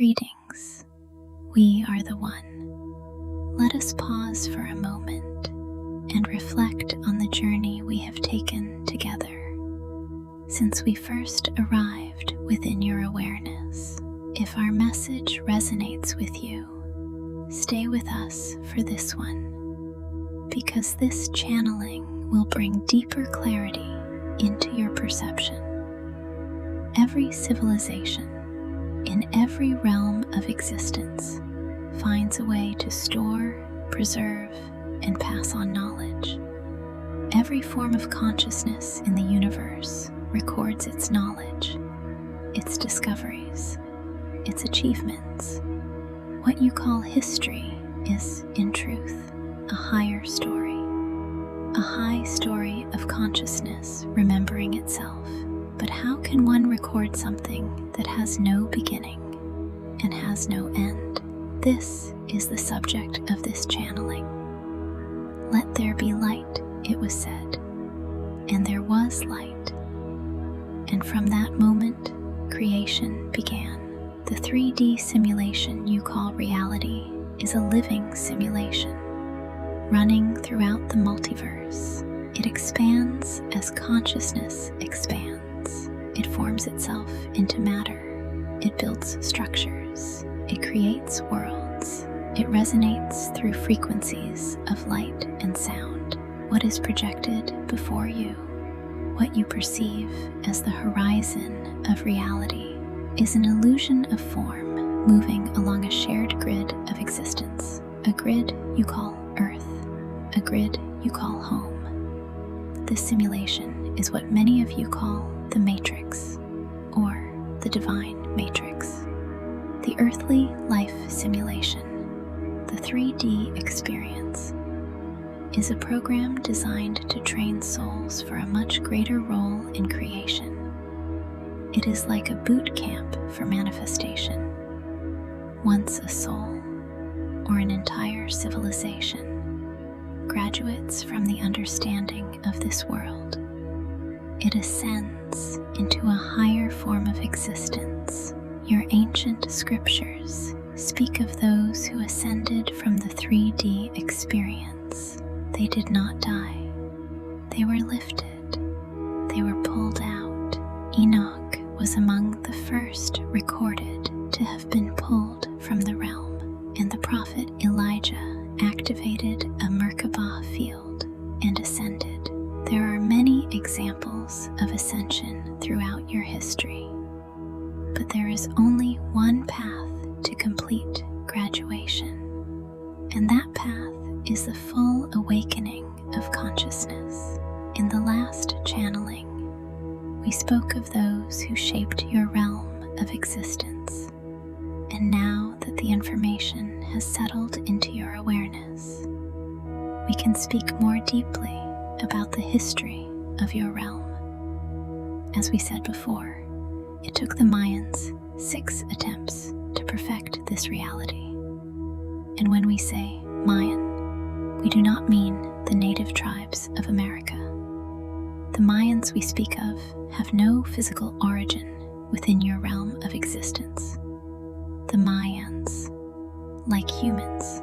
Greetings, we are the One. Let us pause for a moment and reflect on the journey we have taken together since we first arrived within your awareness. If our message resonates with you, stay with us for this one, because this channeling will bring deeper clarity into your perception. Every civilization in every realm of existence finds a way to store, preserve, and pass on knowledge. Every form of consciousness in the universe records its knowledge, its discoveries, its achievements. What you call history is, in truth, a higher story, a high story of consciousness remembering itself. But how can one record something that has no beginning and has no end? This is the subject of this channeling. Let there be light, it was said, and there was light. And from that moment, creation began. The 3D simulation you call reality is a living simulation, running throughout the multiverse. It expands as consciousness expands. It forms itself into matter. It builds structures. It creates worlds. It resonates through frequencies of light and sound. What is projected before you, what you perceive as the horizon of reality, is an illusion of form moving along a shared grid of existence. A grid you call Earth. A grid you call home. This simulation is what many of you call the Matrix, or the Divine Matrix. The earthly life simulation, the 3D experience, is a program designed to train souls for a much greater role in creation. It is like a boot camp for manifestation. Once a soul, or an entire civilization, graduates from the understanding of this world, it ascends into a higher form of existence. Your ancient scriptures speak of those who ascended from the 3D experience. They did not die. They were lifted. They were pulled out. Enoch was among the first recorded to have been pulled from the realm, and the prophet Elijah activated a Merkabah field and ascended. There are many examples of ascension throughout your history, but there is only one path to complete graduation, and that path is the full awakening of consciousness. In the last channeling, we spoke of those who shaped your realm of existence, and now that the information has settled into your awareness, we can speak more deeply about the history of your realm. As we said before, it took the Mayans 6 attempts to perfect this reality. And when we say Mayan, we do not mean the native tribes of America. The Mayans we speak of have no physical origin within your realm of existence. The Mayans, like humans,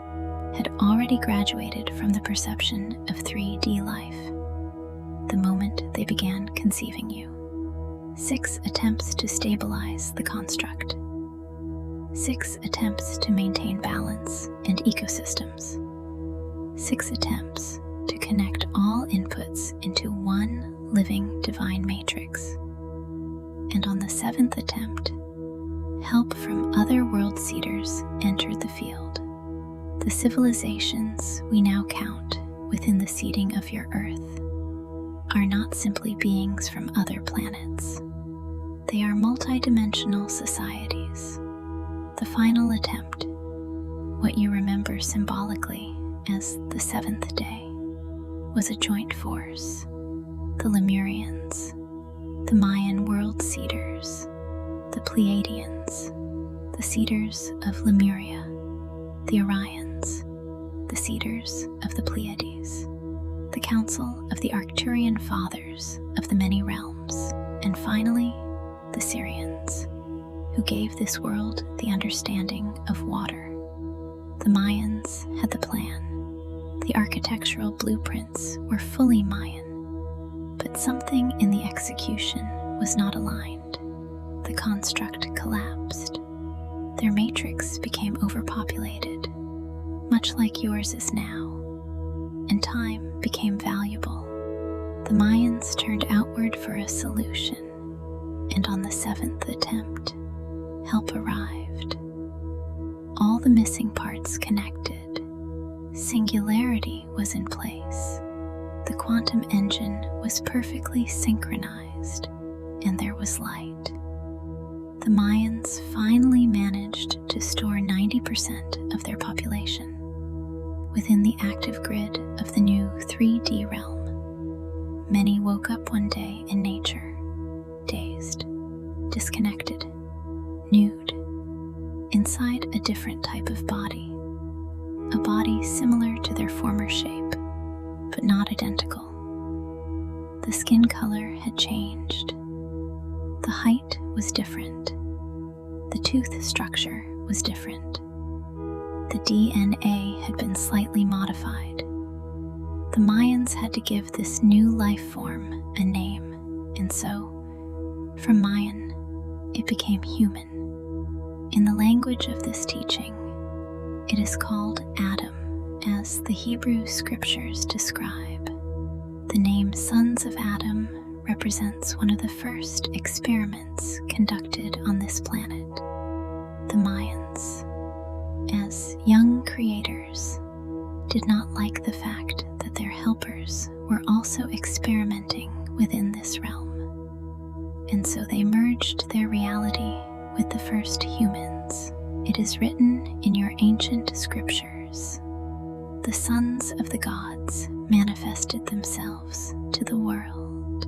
had already graduated from the perception of 3D life the moment they began conceiving you. 6 attempts to stabilize the construct. 6 attempts to maintain balance and ecosystems. 6 attempts to connect all inputs into one living divine matrix. And on the 7th attempt, help from other world seeders entered the field. The civilizations we now count within the seeding of your Earth are not simply beings from other planets. They are multidimensional societies. The final attempt, what you remember symbolically as the 7th day, was a joint force. The Lemurians, the Mayan world seeders, the Pleiadians, the seeders of Lemuria, the Orions, the seeders of the Pleiades, the council of the Arcturian fathers of the many realms, and finally, the Syrians, who gave this world the understanding of water. The Mayans had the plan. The architectural blueprints were fully Mayan, but something in the execution was not aligned. The construct collapsed. Their matrix became overpopulated, much like yours is now, and time became valuable. The Mayans turned outward for a solution, and on the 7th attempt, help arrived. All the missing parts connected. Singularity was in place. The quantum engine was perfectly synchronized, and there was light. The Mayans finally managed to store 90% of their population within the active grid of the new 3D realm. Many woke up one day in nature, dazed, disconnected, nude, inside a different type of body, a body similar to their former shape, but not identical. The skin color had changed. The height was different. The tooth structure was different. The DNA had been slightly modified. The Mayans had to give this new life form a name, and so, from Mayan, it became human. In the language of this teaching, it is called Adam, as the Hebrew scriptures describe. The name Sons of Adam represents one of the first experiments conducted on this planet. The Mayans, as young creators, did not like the fact that their helpers were also experimenting within this realm, and so they merged their reality with the first humans. It is written in your ancient scriptures. The sons of the gods manifested themselves to the world,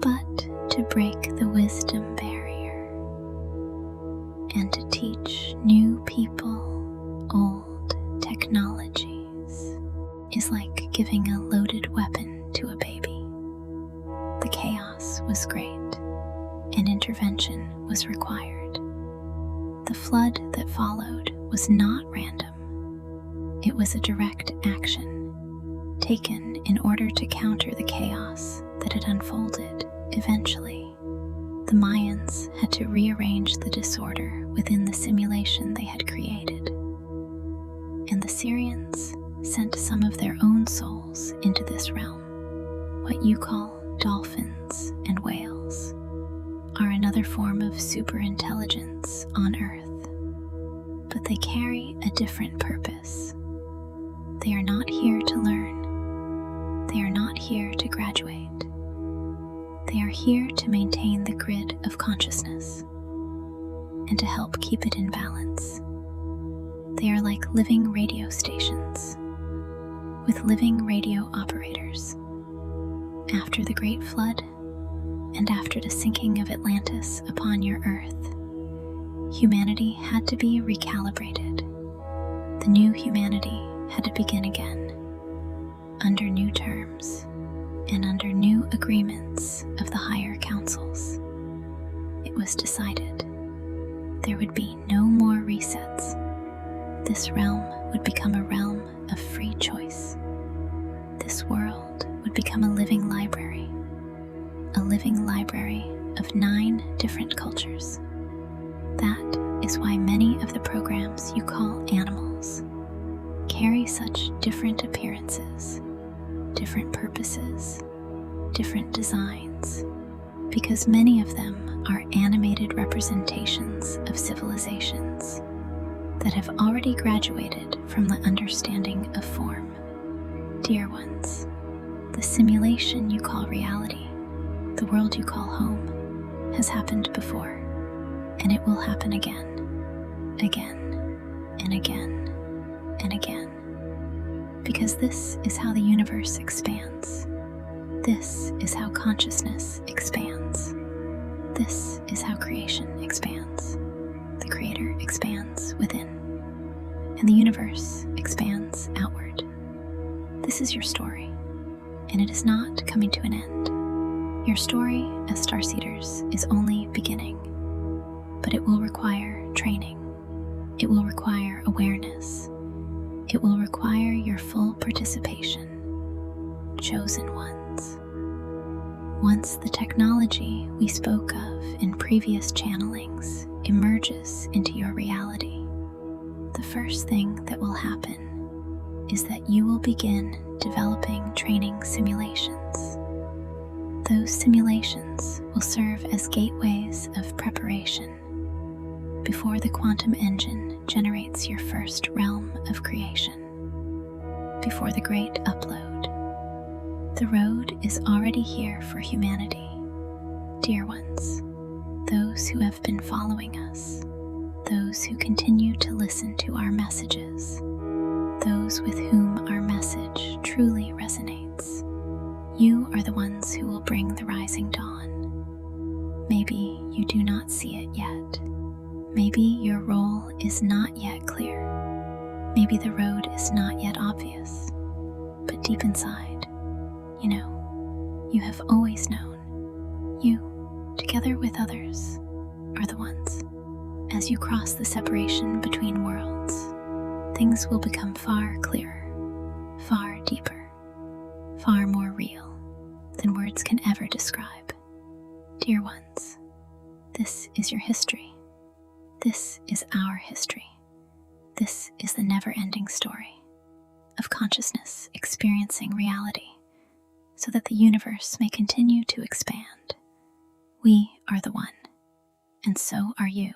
but to break the wisdom barrier and to teach new people old technologies is like giving a loaded weapon to a baby. The chaos was great, and intervention was required. The flood that followed was not random. It was a direct action, taken in order to counter the chaos that had unfolded. Eventually, the Mayans had to rearrange the disorder within the simulation they had created, and the Syrians sent some of their own souls into this realm. What you call dolphins and whales are another form of superintelligence on Earth, but they carry a different purpose. They are not here to learn. They are not here to graduate. They are here to maintain the grid of consciousness and to help keep it in balance. They are like living radio stations with living radio operators. After the Great Flood and after the sinking of Atlantis upon your Earth, humanity had to be recalibrated. The new humanity had to begin again, under new terms and under new agreements of the higher councils. It was decided there would be no more resets. This realm would become a realm of free choice. This world would become a living library of 9 different cultures. That is why many of the programs you call animals carry such different appearances, different purposes, different designs, because many of them are animated representations of civilizations that have already graduated from the understanding of form. Dear ones, the simulation you call reality, the world you call home, has happened before, and it will happen again, and again, and again. Because this is how the universe expands. This is how consciousness expands. This is how creation expands. The Creator expands within, and the universe expands outward. This is your story, and it is not coming to an end. Your story as Starseeders is only beginning. but it will require training. It will require awareness. It will require your full participation. Chosen ones. Once the technology we spoke of in previous channelings emerges into your reality, the first thing that will happen is that you will begin developing training simulations. Those simulations will serve as gateways of preparation before the quantum engine generates your first realm of creation, before the great upload. The road is already here for humanity. Dear ones, those who have been following us, those who continue to listen to our messages, those with whom our message truly resonates, you are the ones who will bring the rising dawn. Maybe you do not see it yet. Maybe your role is not yet clear. Maybe the road is not yet obvious. But deep inside, you know, you have always known. You, together with others, are the ones. As you cross the separation between worlds, things will become far clearer, far deeper, far more real than words can ever describe. Dear ones, this is your history. This is our history. This is the never-ending story of consciousness experiencing reality so that the universe may continue to expand. We are the one, and so are you.